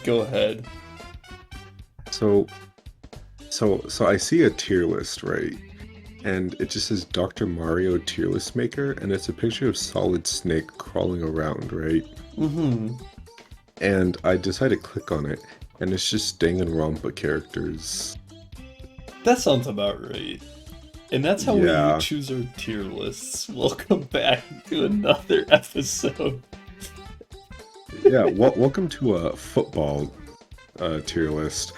Go ahead. So, so I see a tier list, right? And it just says Dr. Mario tier list maker, and it's a picture of Solid Snake crawling around, right? Mm-hmm. And I decide to click on it, and it's just Danganronpa characters. That sounds about right. And that's how we Yeah, choose our tier lists. Welcome back to another episode. yeah. Welcome to a football tier list.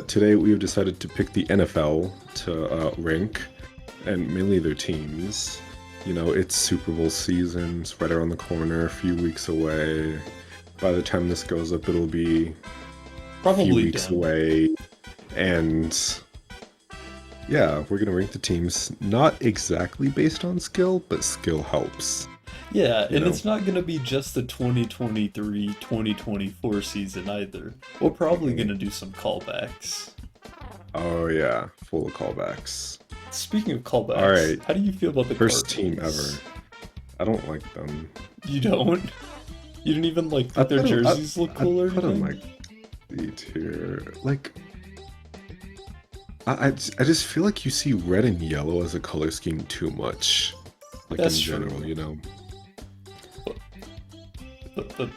Today we have decided to pick the NFL to rank, and mainly their teams. You know, it's Super Bowl season, it's right around the corner, a few weeks away. By the time this goes up, it'll be a few Probably weeks done. away. And yeah, we're gonna rank the teams not exactly based on skill, but skill helps, Yeah, you and know? it's not gonna be just the 2023-2024 season either. We're probably Mhm. gonna do some callbacks. Oh yeah, full of callbacks. Speaking of callbacks, Alright, how do you feel about the first team ever. Cardinals? I don't like them. You don't? You didn't even like I think their put them, jerseys look I cool or put them anything? like D tier. Like, I just feel like you see red and yellow as a color scheme too much. Like That's in general, true. you know. The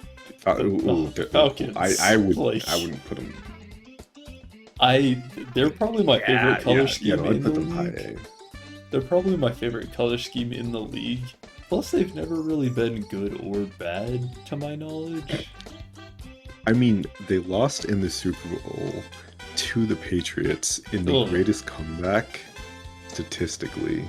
Ooh, I Falcons, like wouldn't put them. they're probably my favorite color Yeah. scheme No, I'd in the put them high league. A. They're probably my favorite color scheme in the league. Plus, they've never really been good or bad, to my knowledge. I mean, they lost in the Super Bowl to the Patriots in the Ugh, greatest comeback statistically.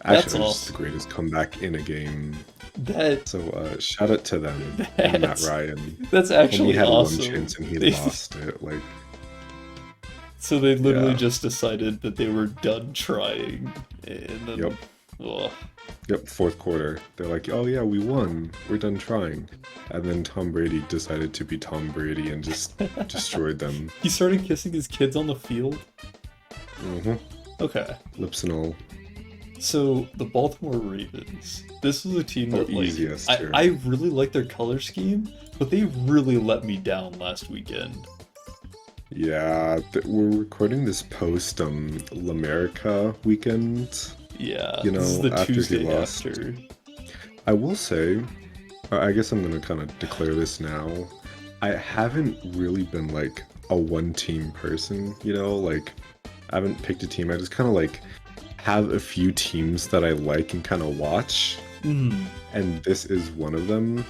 that's Actually, it was just the awesome. greatest comeback in a game. That So shout out to them and Matt that's Ryan. that's Only actually had one awesome. chance and he They lost it. Like, so they literally yeah, just decided that they were done trying, and yep, then, ugh. yep. Fourth quarter, they're like, "Oh yeah, we won. We're done trying." And then Tom Brady decided to be Tom Brady and just destroyed them. He started kissing his kids on the field. Hmm. Okay. Lips and all. So the Baltimore Ravens, this was a team Oh, that like easiest I, here. I really like their color scheme, but they really let me down last weekend. Yeah, we're recording this post L'America weekend. Yeah, You this is know, the after he Tuesday lost. after. I will say, I guess I'm gonna kind of declare this now. I haven't really been like a one team person, you know, like I haven't picked a team. I just kind of like have a few teams that I like and kind of watch, Mm, and this is one of them.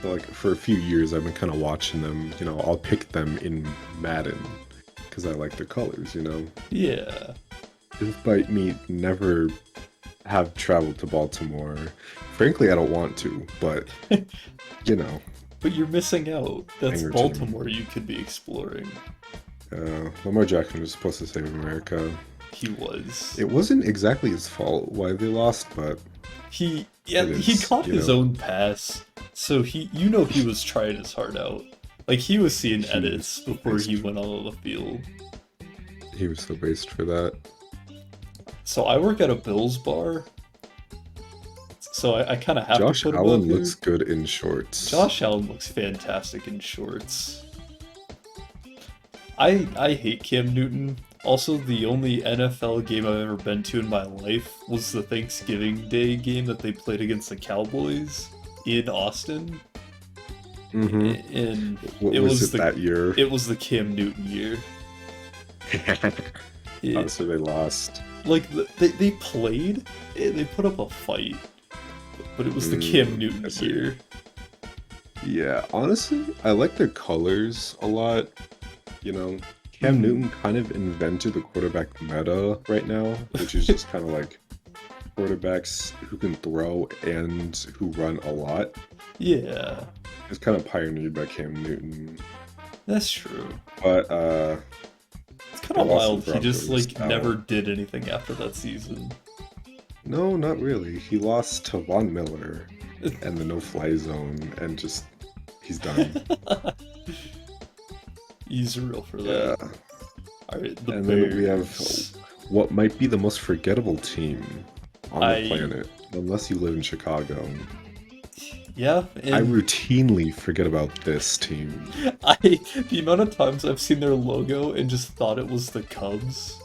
So, like for a few years, I've been kind of watching them. You know, I'll pick them in Madden because I like the colors. You know, yeah, despite me never have traveled to Baltimore. Frankly, I don't want to, but you know, but you're missing out. That's Pinkerton. Baltimore you could be exploring. Lamar Jackson was supposed to save America. He was. It wasn't exactly his fault why they lost, but Yeah, it he is, caught you his know, own pass, so he was trying his heart out. Like he was seeing he edits was so before he based. went on the field. He was so based for that. So I work at a Bills bar, so I kind of have to Josh put him up Allen here. looks good in shorts. Josh Allen looks fantastic in shorts. I hate Cam Newton. Also, the only NFL game I've ever been to in my life was the Thanksgiving Day game that they played against the Cowboys in Austin, Mm-hmm. and What it was was it that year? it was the Cam Newton year. Oh, It, so they lost. like they played, they put up a fight, but it was the Cam I Newton see. year. Yeah, honestly, I like their colors a lot. You know, Cam Hmm. Newton kind of invented the quarterback meta right now, which is just kind of like quarterbacks who can throw and who run a lot. Yeah, It's kind of pioneered by Cam Newton. that's true. But It's kind the of Boston wild. He just Broncos like never out. did anything after that season. No, not really. He lost to Von Miller and the no-fly zone, and just he's done. He's real for Yeah. that. All right, the And then we have Bears. what might be the most forgettable team on the I planet, unless you live in Chicago. Yeah, I and routinely forget about this team. the amount of times I've seen their logo and just thought it was the Cubs.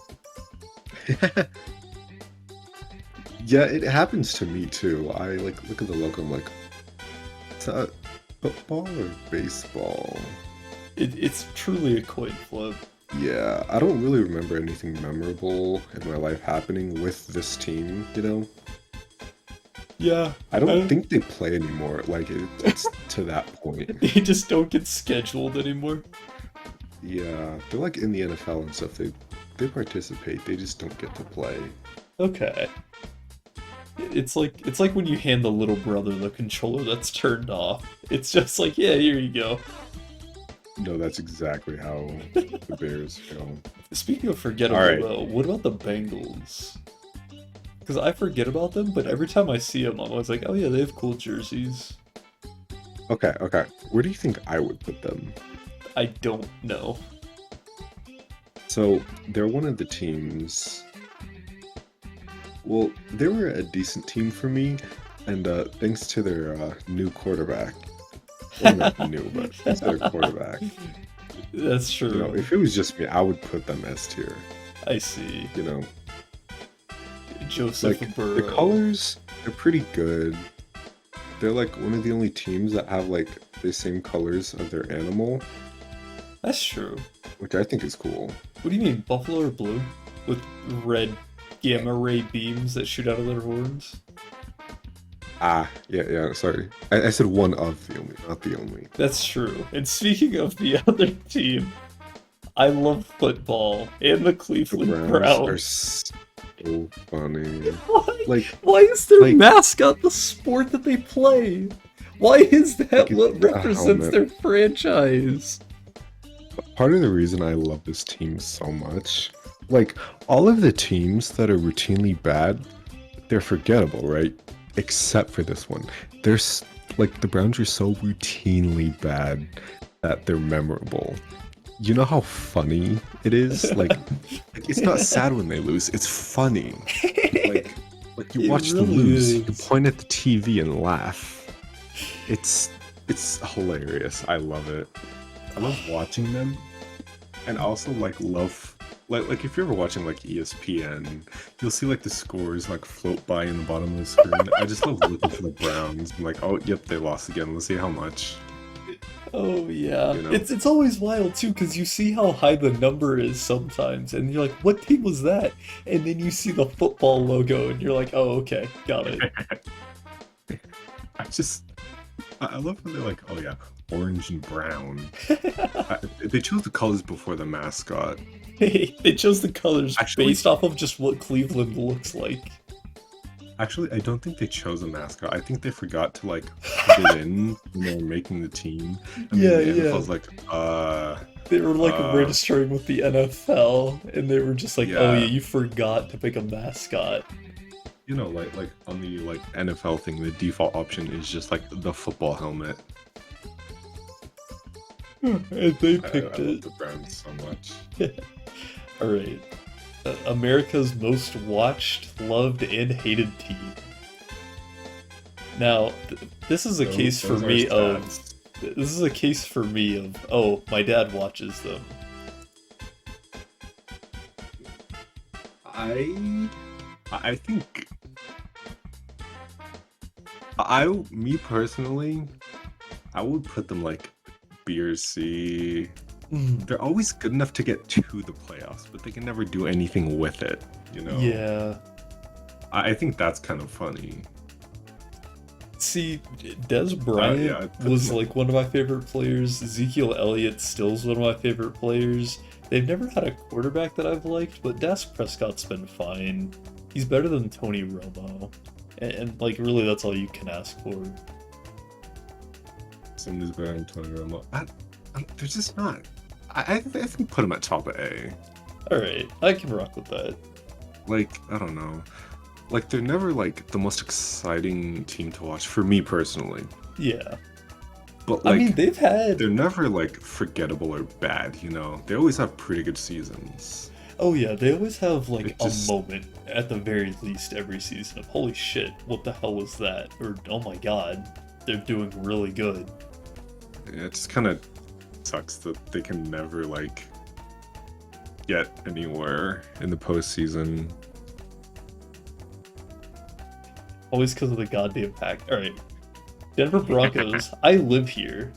Yeah, it happens to me too. I like look at the logo, I'm like, is that football or baseball? It's truly a coin flip. Yeah, I don't really remember anything memorable in my life happening with this team, you know? Yeah, I I don't don't- think they play anymore. Like it's to that point. they just don't get scheduled anymore. Yeah, they're like in the NFL and stuff. They participate. They just don't get to play. Okay. It's like when you hand the little brother the controller that's turned off. It's just like, yeah, here you go. No, that's exactly how the Bears go. Speaking of forgettable All right. though, what about the Bengals? Because I forget about them, but every time I see them, I'm always like, oh yeah, they have cool jerseys. Okay, okay. Where do you think I would put them? I don't know. So they're one of the teams. Well, they were a decent team for me, and thanks to their new quarterback. Well, not new, but thanks to their quarterback. That's true. You know, if it was just me, I would put them S tier. I see. You know, Joseph like Burrow. the colors, they're pretty good. They're like one of the only teams that have like the same colors of their animal, That's true. which I think is cool. What do you mean, buffalo or blue? With red gamma ray beams that shoot out of their horns? Ah, yeah, sorry. I said one of the only, not the only. That's true. And speaking of the other team, I love football and the The Cleveland Browns are Browns. so funny. Why? Like, Why is their like- mascot the sport that they play? Why is that Like, what the represents helmet. their franchise? part of the reason I love this team so much, like, all of the teams that are routinely bad, they're forgettable, right? Except for this one. Like, the Browns are so routinely bad that they're memorable. You know how funny it is? Like it's not sad when they lose, it's funny. Like you It watch them really lose, you is. point at the TV and laugh. It's hilarious. I love it. I love watching them, and also love like if you're ever watching like ESPN, you'll see like the scores like float by in the bottom of the screen. I just love looking for the Browns. I'm like, oh yep, they lost again. Let's see how much. Oh yeah, You know? it's always wild too because you see how high the number is sometimes, and you're like, "What team was that?" And then you see the football logo, and you're like, "Oh, okay, got it." I love when they're like, oh yeah, orange and brown. They chose the colors before the mascot. They chose the colors Actually- based off of just what Cleveland looks like. Actually, I don't think they chose a mascot. I think they forgot to like put it in when they were making the team. And Yeah, then the yeah. NFL's like, They were like Uh, registering with the NFL, and they were just like, "Oh Yeah. yeah, you forgot to pick a mascot." you know, like on the like NFL thing, the default option is just like the football helmet. And they I picked love it. the Browns so much. All right, America's most watched, loved, and hated team. Now, this is a case for Those are me of. stats. This is a case for me of. Oh, my dad watches them. I think me personally, I would put them like B or C. They're always good enough to get to the playoffs, but they can never do anything with it, you know? Yeah. I think that's kind of funny. See, Des Bryant yeah, I put was them- like one of my favorite players. Ezekiel Elliott still is one of my favorite players. They've never had a quarterback that I've liked, but Dak Prescott's been fine. He's better than Tony Romo. And like, really, that's all you can ask for. Somebody's better than Tony Romo. They're just not. I think put them at top of A. Alright, I can rock with that. Like, I don't know. Like, they're never like the most exciting team to watch for me personally. Yeah. But like, I mean, they've had. they're never like forgettable or bad, you know. They always have pretty good seasons. Oh, yeah, they always have like It just- a moment at the very least every season of holy shit, what the hell was that? Or oh my god. they're doing really good. Yeah, it just kind of sucks that they can never like get anywhere in the postseason. Always because of the goddamn pack. All right, Denver Broncos. I live here.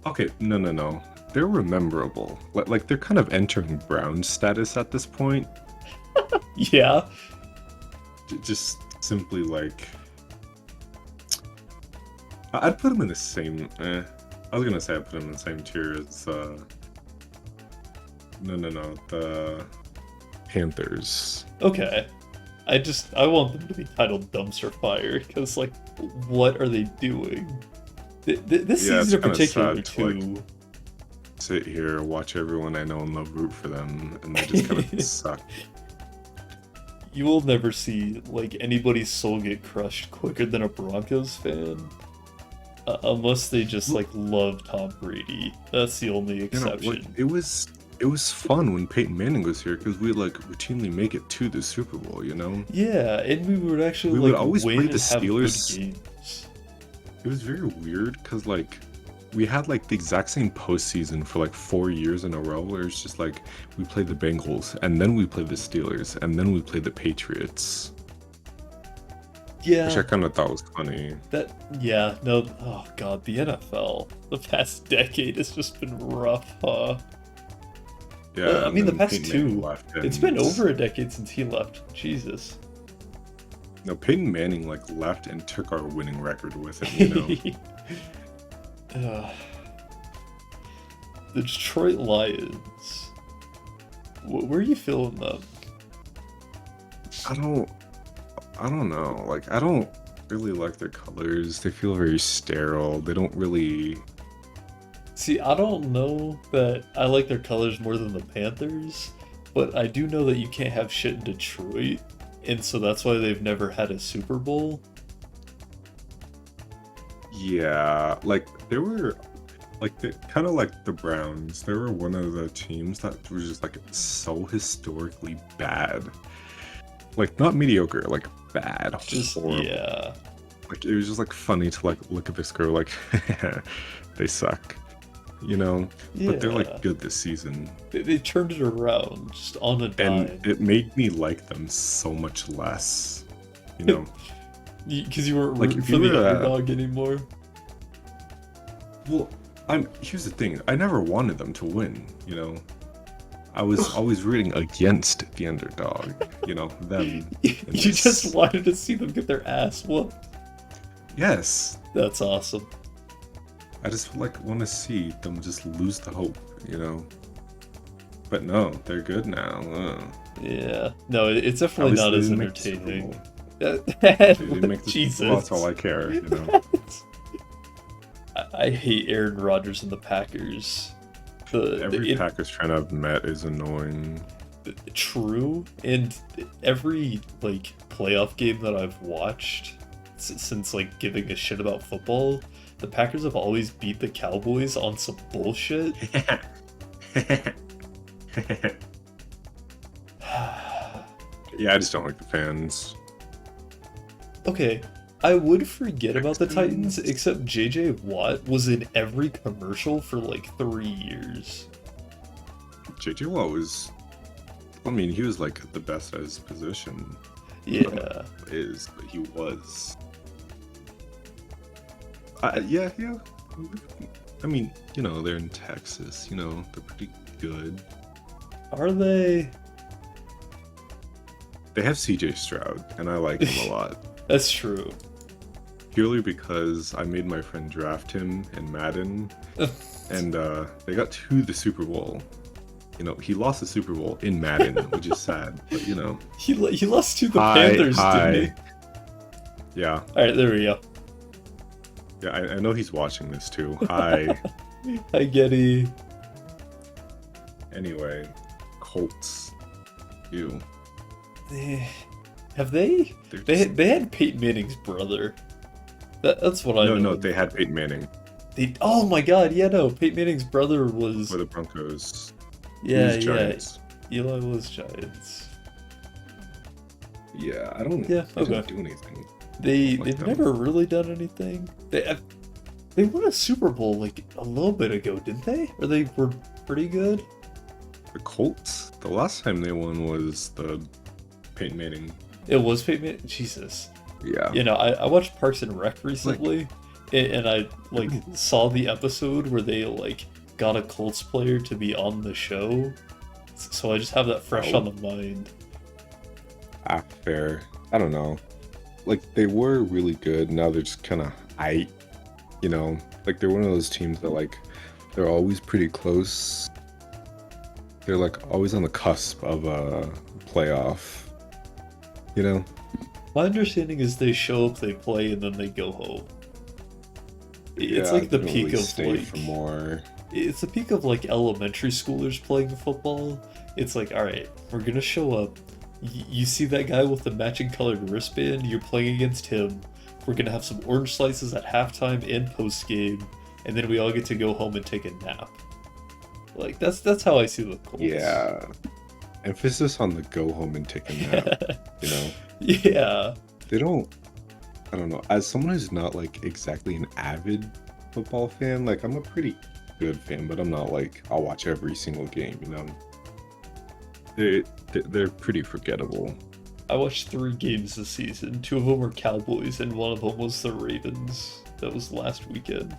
Okay, no. They're memorable. Like they're kind of entering Brown status at this point. Yeah. Just simply like, I'd put them in the same. I was gonna say I'd put them in the same tier as. No, the Panthers. Okay. I want them to be titled dumpster fire because like, what are they doing? This Yeah, season in it's kinda particular sad to, like, too. Sit here, watch everyone I know and love root for them, and they just kind of suck. You will never see like anybody's soul get crushed quicker than a Broncos fan, unless they just like love Tom Brady. That's the only You know, exception. like, it was fun when Peyton Manning was here because we like routinely make it to the Super Bowl. You know, Yeah, and we would actually We like would always win play and the have good Steelers. games. It was very weird because like we had like the exact same postseason for like 4 years in a row where it's just like we played the Bengals and then we played the Steelers and then we played the Patriots, which I Yeah, kind of thought was funny. no, oh god, the NFL the past decade has just been rough, huh? Yeah, I and mean the then past Peyton Manning two. left, It's been and over a decade since he left. Jesus. no, Peyton Manning like left and took our winning record with him. You know, Uh, the Detroit Lions. Where are you feeling them? I don't know. Like I don't really like their colors. They feel very sterile. They don't really. See, I don't know that I like their colors more than the Panthers, but I do know that you can't have shit in Detroit, and so that's why they've never had a Super Bowl. Yeah, like they were like kind of like the Browns. They were one of the teams that was just like so historically bad. Like not mediocre, like bad, Just, horrible. yeah. Like it was just like funny to like look at this girl like they suck, you know. But they're Yeah. like good this season, They turned it around just on a dime. and it made me like them so much less, you know. Because you weren't Like, rooting if for you the were, underdog anymore. Well, here's the thing. I never wanted them to win, you know. I was always rooting against the underdog, you know, them. You in this. just wanted to see them get their ass whooped. Yes. That's awesome. I just like want to see them just lose the hope, you know. But no, they're good now. Yeah. No, it's At definitely least not they as didn't make the Super entertaining. Bowl. They didn't make the Jesus. Super Bowl, that's all I care, you know. I hate Aaron Rodgers and the Packers. Every Packers fan I've met is annoying. True, and every like playoff game that I've watched since like giving a shit about football, the Packers have always beat the Cowboys on some bullshit. Yeah, I just don't like the fans. Okay, I would forget about the Titans, except JJ Watt was in every commercial for like 3 years. JJ Watt was, I mean, he was like the best at his position. Yeah. But he was. Yeah. I mean, you know, they're in Texas, you know, they're pretty good. Are they? They have CJ Stroud, and I like him a lot. That's true. Purely because I made my friend draft him in Madden, and they got to the Super Bowl. You know, he lost the Super Bowl in Madden, which is sad, but you know. He lost to the Panthers, didn't he? Yeah. Alright, there we go. Yeah, I know he's watching this too. Hi. Hi, Getty. Anyway, Colts. You. Have they? They're They just- they had Peyton Manning's brother. That's what I know. No, they had Peyton Manning Oh my god, yeah, no. Peyton Manning's brother was. for the Broncos. Yeah, He was Giants. Eli was Giants. Yeah, I don't. Yeah, They okay. didn't do anything. like they've them. never really done anything. They won a Super Bowl like a little bit ago, didn't they? Or they were pretty good. The Colts, the last time they won was the Peyton Manning. It was Peyton Manning. Jesus. Yeah. You know, I watched Parks and Rec recently, and I like saw the episode where they like got a Colts player to be on the show. So I just have that fresh on the mind. Fair. I don't know. Like they were really good. Now they're just kind of you know, like they're one of those teams that like they're always pretty close. They're like always on the cusp of a playoff. You know? My understanding is they show up, they play, and then they go home. It's Yeah, like the they don't peak really of stay like for more. it's the peak of like elementary schoolers playing football. It's like, all right, we're gonna show up. You see that guy with the matching colored wristband? You're playing against him. We're gonna have some orange slices at halftime and post game, and then we all get to go home and take a nap. Like that's how I see the Colts. Yeah. Emphasis on the go home and take a nap. You know? Yeah. They don't. I don't know. As someone who's not like exactly an avid football fan, like I'm a pretty good fan, but I'm not like I'll watch every single game. You know, they're pretty forgettable. I watched 3 games this season. 2 of them were Cowboys, and 1 of them was the Ravens. That was last weekend.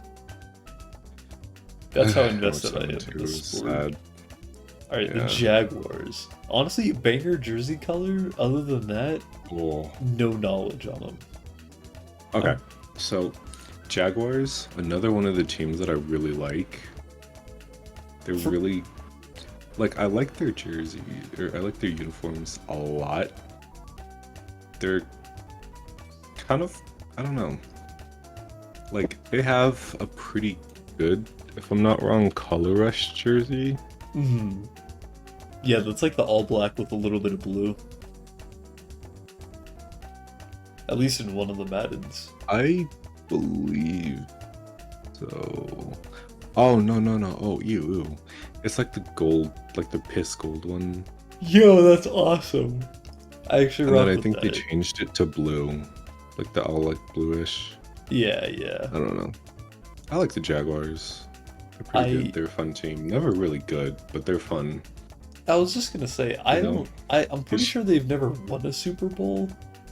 That's how invested I am in this sport. Sad. Alright, Yeah. the Jaguars. Honestly, banger jersey color. Other than that, Cool. no knowledge on them. Okay, so Jaguars, another one of the teams that I really like. They're really like I like their jersey or I like their uniforms a lot. They're kind of I don't know. Like they have a pretty good, if I'm not wrong, color rush jersey. Hmm. Yeah, that's like the all black with a little bit of blue. At least in one of the Maddens. I believe so. Oh no. Oh ew. It's like the gold, like the piss gold one. Yo, that's awesome. I actually And then rock I with think they that. changed it to blue. Like the all like bluish. Yeah. I don't know. I like the Jaguars. They're pretty good. They're a fun team. Never really good, but they're fun. I was just gonna say, I'm pretty sure they've never won a Super Bowl,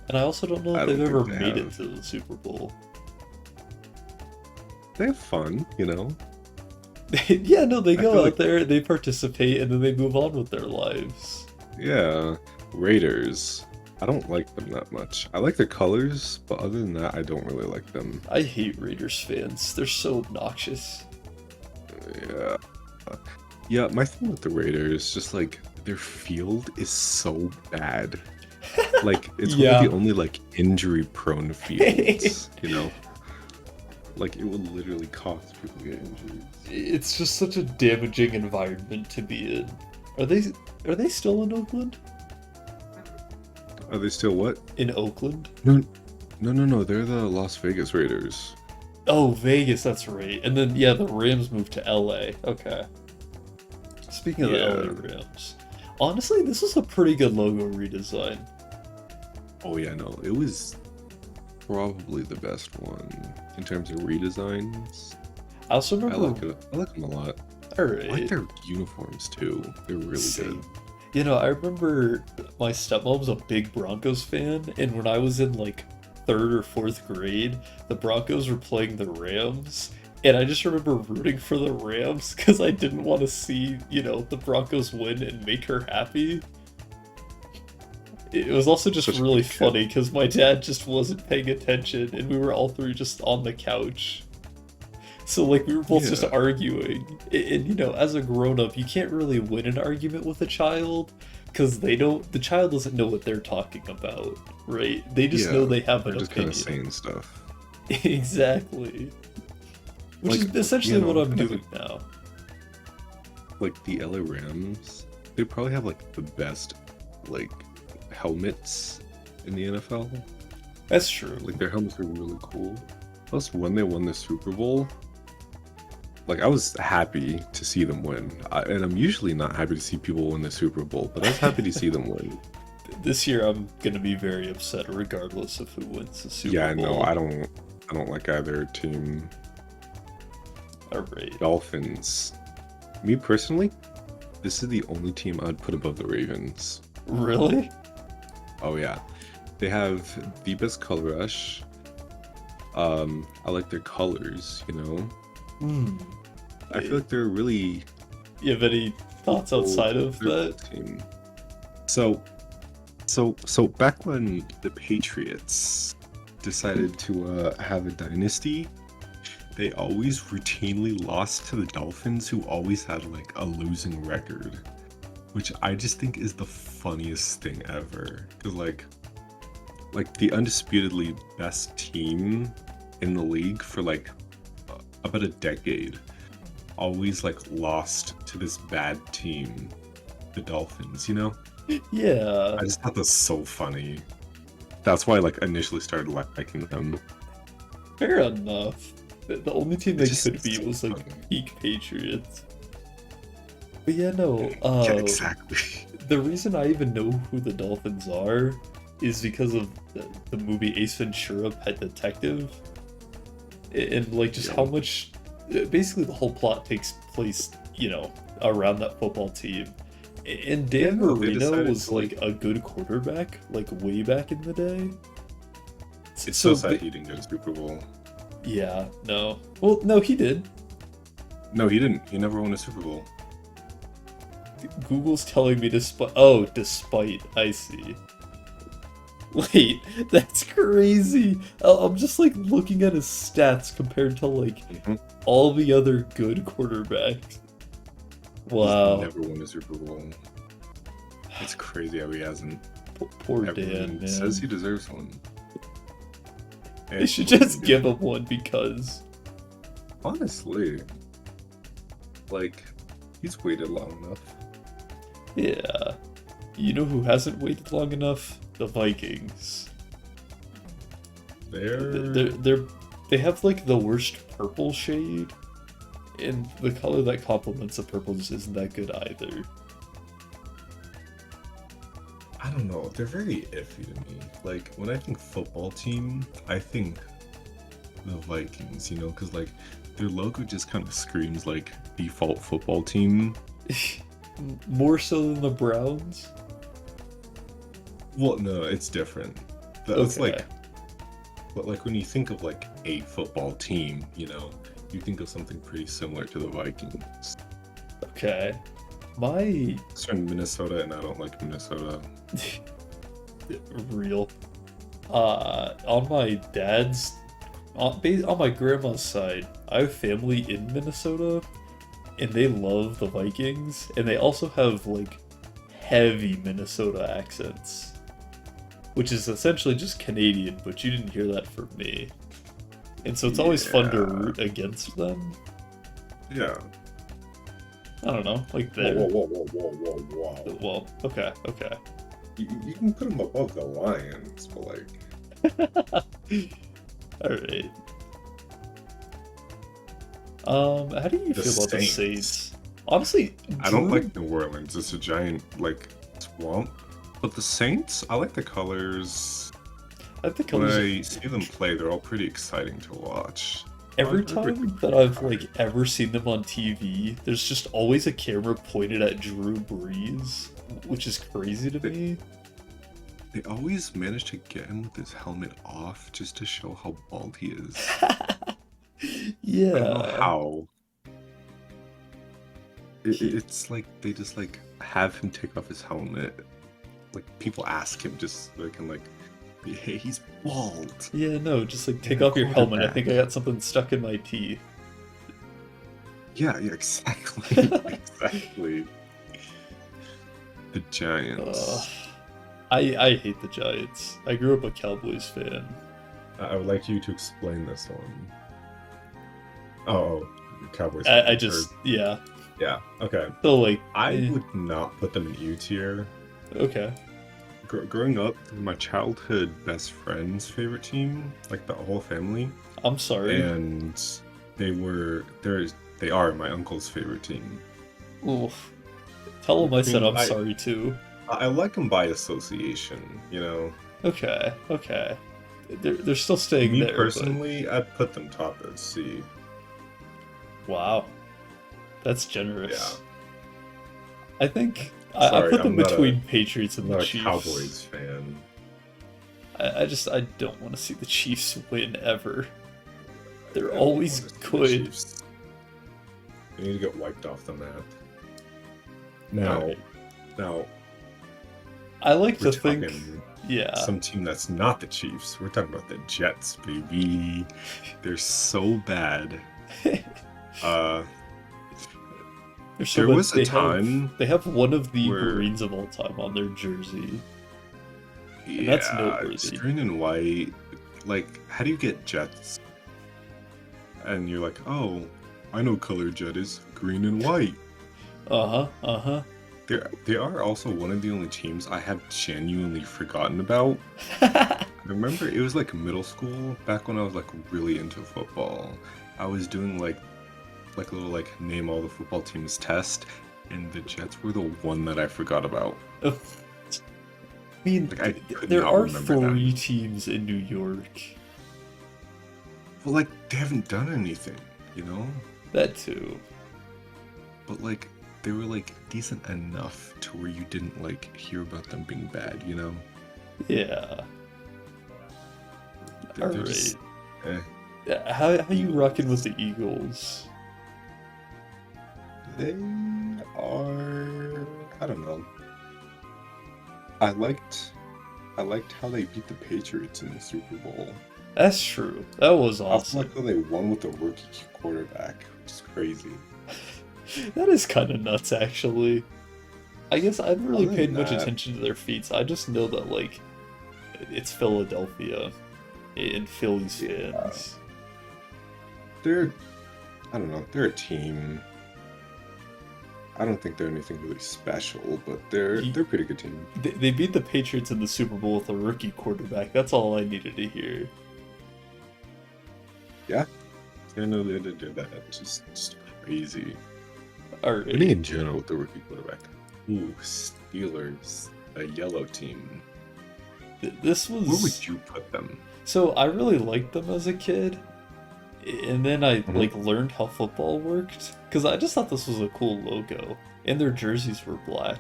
and I also don't know if I don't they've ever think they made it have. to the Super Bowl. They have fun, you know? Yeah, no, they I go feel out like- there, they participate, and then they move on with their lives. Yeah. Raiders. I don't like them that much. I like their colors, but other than that, I don't really like them. I hate Raiders fans. They're so obnoxious. Yeah. Yeah, my thing with the Raiders, just like their field is so bad. Like it's one Yeah. of the only like injury prone fields, you know? Like it would literally cause people to get injured. It's just such a damaging environment to be in. Are they still in Oakland? Are they still what? In Oakland? No, they're the Las Vegas Raiders. Oh, Vegas, that's right. And then yeah, the Rams moved to LA. Okay. Speaking of Yeah. the LA Rams, honestly, this is a pretty good logo redesign. Oh yeah, no, it was probably the best one in terms of redesigns. I also I remember. like it. I like them a lot. All I right. like their uniforms too. They're really Same. good. You know, I remember my stepmom's a big Broncos fan, and when I was in like 3rd or 4th grade, the Broncos were playing the Rams, and I just remember rooting for the Rams because I didn't want to see, you know, the Broncos win and make her happy. It was also just Such a really good kid. funny because my dad just wasn't paying attention, and we were all 3 just on the couch. So like we were both just Yeah. arguing, and you know, as a grown-up, you can't really win an argument with a child because the child doesn't know what they're talking about, right? They just Yeah, know they have They're an just kind opinion. of saying stuff. Exactly. Which Like, is essentially you know, what I'm kind of doing now. Like the LA Rams, they probably have like the best like helmets in the NFL. That's true. Like their helmets are really cool. Plus, when they won the Super Bowl, like I was happy to see them win. And I'm usually not happy to see people win the Super Bowl, but I was happy to see them win. This year I'm gonna be very upset regardless of who wins the Super Yeah, Bowl. no, I don't like either team. Alright. Dolphins. Me personally, this is the only team I'd put above the Ravens. Really? Oh yeah. They have the best color rush. I like their colors, you know. Hmm. I feel like they're really You have any thoughts outside of they're a that? cool team. So back when the Patriots decided to have a dynasty, they always routinely lost to the Dolphins, who always had like a losing record, which I just think is the funniest thing ever. Cause like the undisputedly best team in the league for like about a decade always like lost to this bad team, the Dolphins, you know? Yeah. I just thought that's so funny. That's why I like initially started liking them. Fair enough. The only team they It's just could beat so was like funny. peak Patriots. But yeah, no. Yeah, exactly. The reason I even know who the Dolphins are is because of the movie Ace Ventura: Pet Detective, and like just Yeah. how much. Basically, the whole plot takes place, around that football team. And Dan Yeah, no, they Marino decided was to, like- like a good quarterback, like way back in the day. It's so ba- sad he didn't get a Super Bowl. Yeah, no. Well, no, he did. No, he didn't. He never won a Super Bowl. Google's telling me despite. Oh, despite. I see. Wait, that's crazy. I'm just like looking at his stats compared to like Mhm. all the other good quarterbacks. He's Wow. never won a Super Bowl. It's crazy how he hasn't. Poor Dan, Everyone man. says he deserves one. They should just give him one because. Honestly, like, he's waited long enough. Yeah. You know who hasn't waited long enough? The Vikings. They have like the worst purple shade, and the color that complements the purple just isn't that good either. I don't know. They're very iffy to me. Like, when I think football team, I think the Vikings, you know, because, like, their logo just kind of screams, like, default football team. More so than the Browns. Well, no, it's different. That's Okay. like, but, like, when you think of, like, a football team, you know, you think of something pretty similar to the Vikings. Okay. My It's from Minnesota, and I don't like Minnesota. real. On my dad's, on my grandma's side, I have family in Minnesota, and they love the Vikings, and they also have like heavy Minnesota accents, which is essentially just Canadian, but you didn't hear that from me. And so it's always fun to Yeah. root against them. Yeah. I don't know, like Whoa, they're whoa. well, okay. You can put them above the Lions, but like, All right. How do you The feel about the Saints. Saints? Honestly, I don't Drew- like New Orleans. It's a giant like swamp. But the Saints, I like the colors. I think When colors. I see them play, they're all pretty exciting to watch. Every They're pretty time that I've like ever seen them on TV, there's just always a camera pointed at Drew Brees, which is crazy to me. They always manage to get him with his helmet off just to show how bald he is. Yeah. I don't know how. He- It's like they just like have him take off his helmet. Like people ask him just so they can like, be, hey, he's bald. Yeah, no, just like take Yeah, off your helmet. I quarterback. think I got something stuck in my teeth. Yeah, exactly. Exactly. The Giants. I hate the Giants. I grew up a Cowboys fan. I would like you to explain this one. Oh, Cowboys. I just yeah. Yeah, okay. So like I would not put them in U tier. okay. Growing up, my childhood best friend's favorite team, like the whole family, I'm sorry. and they are my uncle's favorite team. Oof. Tell him I said I'm I- sorry too. I like them by association, you know. Okay, okay. They're still staying Me there, personally, I'd put them top at C. but wow, that's Yeah. generous. I think I Sorry, put them between Patriots and I'm the not a Chiefs. Cowboys fan. I don't want to see the Chiefs win ever. They're I don't always wanna see the good. Chiefs. They need to get wiped off the map. Now, Alright. now I like we're to think, talking yeah. some team that's not the Chiefs. We're talking about the Jets, baby. They're so bad. Uh, They're so there bad. was a time they have one of the where- Marines of all time on their jersey. yeah, that's noteworthy. it's green and white. Like, how do you get Jets? And you're like, oh, I know color Jet is green and white. Uh-huh. They are also one of the only teams I have genuinely forgotten about. I remember it was like middle school, back when I was like really into football. I was doing like a little like name all the football teams test, and the Jets were the one that I forgot about. I mean, Like, I could there not are remember them. 3 teams in New York. Well, like they haven't done anything, you know? That too. But like they were like decent enough to where you didn't like hear about them being bad, you know? Yeah. They're Alright. just, eh. How you rocking with the Eagles? They are. I don't know. I liked how they beat the Patriots in the Super Bowl. That's true. That was I also awesome. like how they won with a rookie quarterback, which is crazy. That is kind of nuts, actually. I guess I haven't really Other paid than much that- attention to their feats. I just know that, like, it's Philadelphia and Phillies Yeah. fans. They're, I don't know, they're a team. I don't think they're anything really special, but they're a pretty good team. They beat the Patriots in the Super Bowl with a rookie quarterback. That's all I needed to hear. I know they did do that. It's just crazy. Alright. Winning in general with the rookie quarterback. Ooh, Steelers, a yellow team. This was... Where would you put them? So I really liked them as a kid, and then I Mhm. like learned how football worked because I just thought this was a cool logo, and their jerseys were black.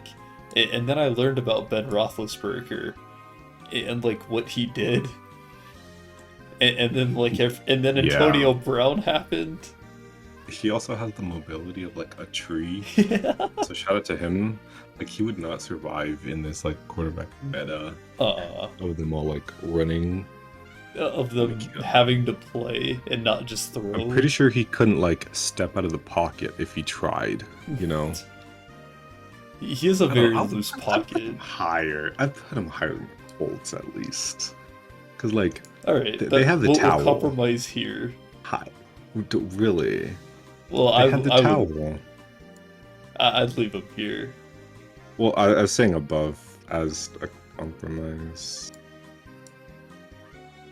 And then I learned about Ben Roethlisberger and like what he did, and then like and then Yeah. Antonio Brown happened. He also has the mobility of like a tree. Yeah. So shout out to him. Like he would not survive in this like quarterback meta of them all like running. Of them Like, having to play and not just throw. I'm pretty sure he couldn't like step out of the pocket if he tried, you know. He has a I don't very know, loose I'd put him pocket. higher. I'd put him higher than Colts at least. Cause like All right, they have the we'll towel. compromise here. high. Really? Well, They had the I towel. would, I'd leave him here. Well, I was saying above as a compromise.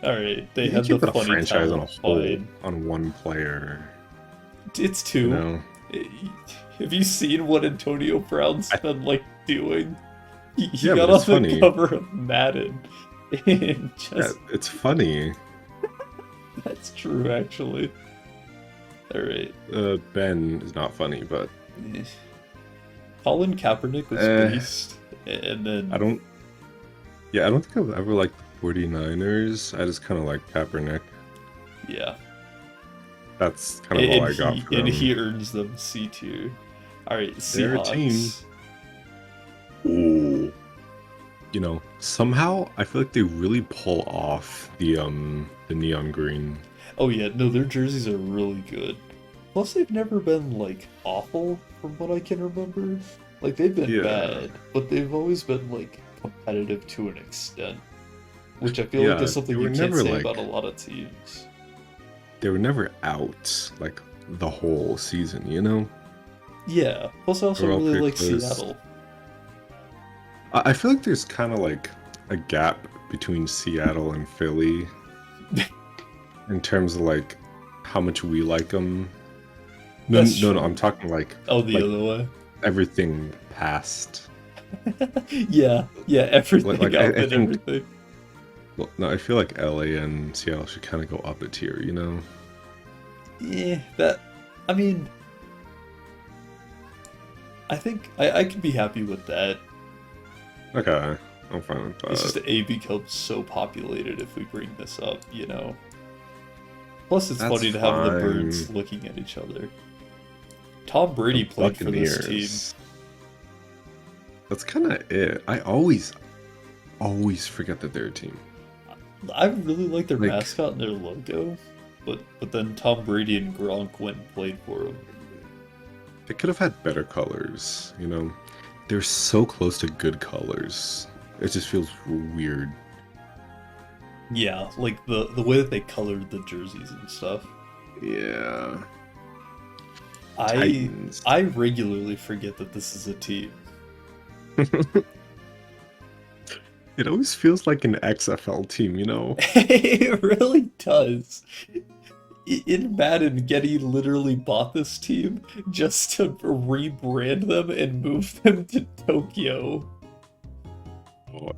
All right, they You had can't the put a funny franchise on a talent. whole Fine. on one player. It's two. You know? Have you seen what Antonio Brown's been like doing? He Yeah, got but on it's the funny. cover of Madden, and Yeah, just it's funny. that's true actually. All right, Ben is not funny, but Colin Kaepernick was Eh. beast, and then I don't think I've ever liked the 49ers. I just kind of like Kaepernick. yeah, That's kind of all I got for and them. he earns them C tier. All right, They're a team. Seahawks. Ooh. You know, somehow I feel like they really pull off the neon green. Oh yeah, no, their jerseys are really good. Plus, they've never been like awful, from what I can remember. Like they've been Yeah. bad, but they've always been like competitive to an extent, which I feel Yeah, like is something they you were can't never, say like- about a lot of teams. They were never out like the whole season, you know? Yeah. Plus, I also They're all really pretty like close. Seattle. I feel like there's kind of like a gap between Seattle and Philly in terms of like how much we like them. No, That's no, true. I'm talking like Oh, the Like- other way. everything past Yeah, yeah, everything Like up I and think, everything. well, no, I feel like LA and Seattle should kind of go up a tier, you know? Yeah, that. I mean, I think I could be happy with that. Okay, I'm fine with It's that. just A becomes so populated if we bring this up, you know. Plus, it's That's funny to have the birds fine. looking at each other. Tom The Brady played for this team. Buccaneers. That's kind of it. I always forget that they're a team. I really like their Like, mascot and their logo, but then Tom Brady and Gronk went and played for him. they could have had better colors, you know? They're so close to good colors. It just feels weird. Yeah, like the way that they colored the jerseys and stuff. Yeah. I Titans. I regularly forget that this is a team. It always feels like an XFL team, you know? It really does. In Madden, Getty literally bought this team just to rebrand them and move them to Tokyo. Oh,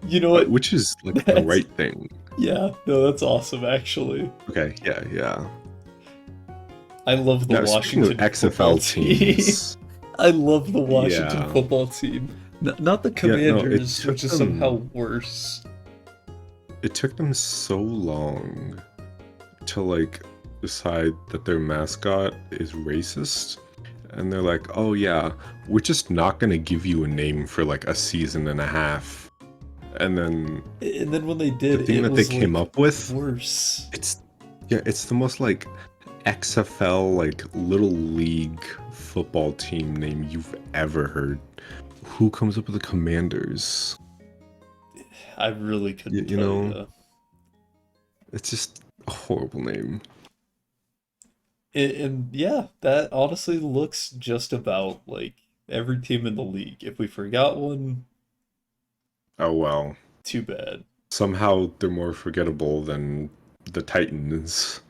You know what? which is like the That's right thing. yeah, no, that's awesome actually. Okay, yeah. I love the Now, speaking of Washington football XFL team. teams, I love the Washington yeah, football team. Not the yeah, no, it Commanders, took which is somehow them worse. it took them so long to like decide that their mascot is racist. And they're like, oh yeah, we're just not gonna give you a name for like a season and a half. And then And then when they the did, thing it that they was came like up with, worse. it's yeah, it's the most like XFL like little league football team name you've ever heard. Who comes up with the Commanders? I really couldn't You tell know, you. it's just a horrible name. And yeah, that honestly looks just about like every team in the league. If we forgot one, Oh well. too bad. Somehow they're more forgettable than the Titans.